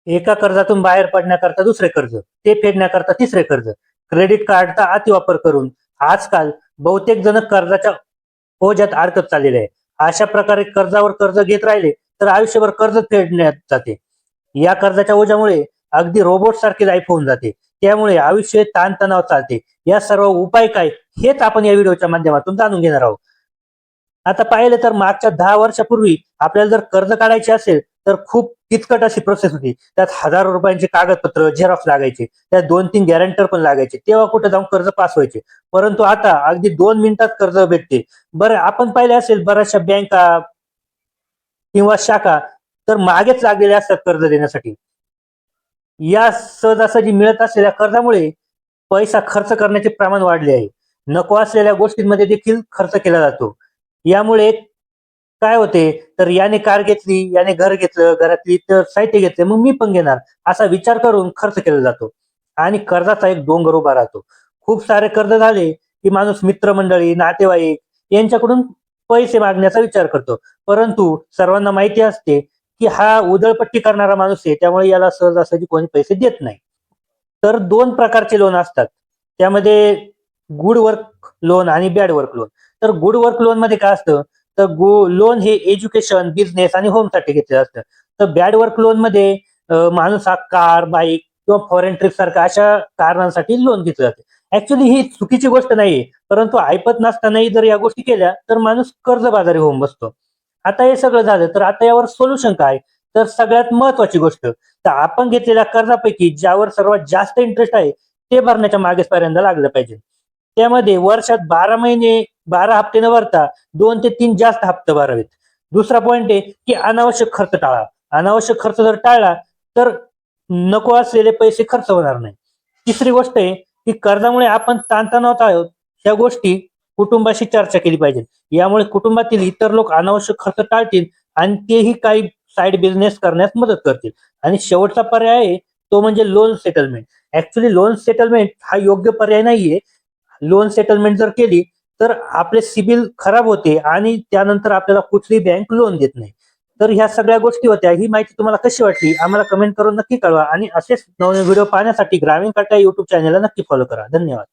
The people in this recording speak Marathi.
एका कर्जातून बाहेर पडण्याकरता दुसरे कर्ज, ते फेडण्याकरता तिसरे कर्ज, क्रेडिट कार्डचा अतिवापर करून आजकाल बहुतेक जण कर्जाच्या ओझ्यात अडकत चाललेले आहे. अशा प्रकारे कर्जावर कर्ज घेत राहिले तर आयुष्यभर कर्ज फेडण्यात जाते. या कर्जाच्या ओझ्यामुळे अगदी रोबोट सारखी लाईफ होऊन जाते. त्यामुळे आयुष्य ताणतणाव चालते. या सर्व उपाय काय हेच आपण या व्हिडिओच्या माध्यमातून जाणून घेणार आहोत. आता पाहिलं तर मागच्या 10 वर्षापूर्वी आपल्याला जर कर्ज काढायचे असेल तर खूप किचकट अशी प्रोसेस होती. त्यात हजारो रुपयांचे कागदपत्र झेरॉक्स लागायचे, त्यात 2-3 गॅरंटर पण लागायचे, तेव्हा कुठे जाऊन कर्ज पास व्हायचे. परंतु आता अगदी 2 मिनिटात कर्ज भेटते. बरं, आपण पाहिले असेल बऱ्याचशा बँका किंवा शाखा तर मागेच लागलेल्या असतात कर्ज देण्यासाठी. या सहजासहजी मिळत असलेल्या कर्जामुळे पैसा खर्च करण्याचे प्रमाण वाढले आहे. नको असलेल्या गोष्टींमध्ये देखील खर्च केला जातो. यामुळे काय होते, तर याने कार घेतली, याने घर घेतलं, घरातली इतर साहित्य घेतले, मग मी पण घेणार असा विचार करून खर्च केला जातो आणि कर्जाचा एक डोंगर उभा राहतो. खूप सारे कर्ज झाले की माणूस मित्रमंडळी, नातेवाईक यांच्याकडून पैसे मागण्याचा विचार करतो. परंतु सर्वांना माहिती असते की हा उधळपट्टी करणारा माणूस आहे, त्यामुळे याला सहजासहजी कोणी पैसे देत नाही. तर 2 प्रकारचे लोन असतात. त्यामध्ये गुड वर्क लोन आणि बॅड वर्क लोन. तर गुड वर्क लोन मध्ये काय असतं, तर लोन हे एज्युकेशन, बिझनेस आणि होमसाठी घेतलेलं असतं. तर बॅड वर्क लोन मध्ये माणूस हा कार, बाईक किंवा फॉरेन ट्रिप सारख्या अशा कारणांसाठी लोन घेतलं जाते. ऍक्च्युली ही चुकीची गोष्ट नाहीये, परंतु ऐपत नसतानाही जर या गोष्टी केल्या तर माणूस कर्जबाजारी होऊन बसतो. आता हे सगळं झालं तर आता यावर सोल्युशन काय? तर सगळ्यात महत्वाची गोष्ट, तर आपण घेतलेल्या कर्जापैकी ज्यावर सर्वात जास्त इंटरेस्ट आहे ते भरण्याच्या मागेच पर्यंत लागलं पाहिजे. त्यामध्ये वर्षात 12 महिने 12 हप्ते न भरता 2 ते 3 जास्त हप्ते भरावेत. दुसरा पॉइंट आहे की अनावश्यक खर्च टाळा. अनावश्यक खर्च जर टाळला तर नको असलेले पैसे खर्च होणार नाही. तिसरी गोष्ट आहे की कर्जामुळे आपण ताणतणावात आहोत, ह्या गोष्टी कुटुंबाशी चर्चा केली पाहिजे. यामुळे कुटुंबातील इतर लोक अनावश्यक खर्च टाळतील आणि तेही काही साईड बिझनेस करण्यास मदत करतील. आणि शेवटचा पर्याय आहे तो म्हणजे loan settlement. Actually loan settlement हा योग्य पर्याय नाहीये. लोन सेटलमेंट जर केली तर आपले सिबिल खराब होते आणि त्यानंतर आपल्याला कुठली बँक लोन देत नाही. तर ह्या सगळ्या गोष्टी होत्या. ही माहिती तुम्हाला कशी वाटली आम्हाला कमेंट करून नक्की कळवा आणि असेच नवीन व्हिडिओ पाहण्यासाठी ग्रामीण कट्टा युट्यूब चॅनलला नक्की फॉलो करा. धन्यवाद.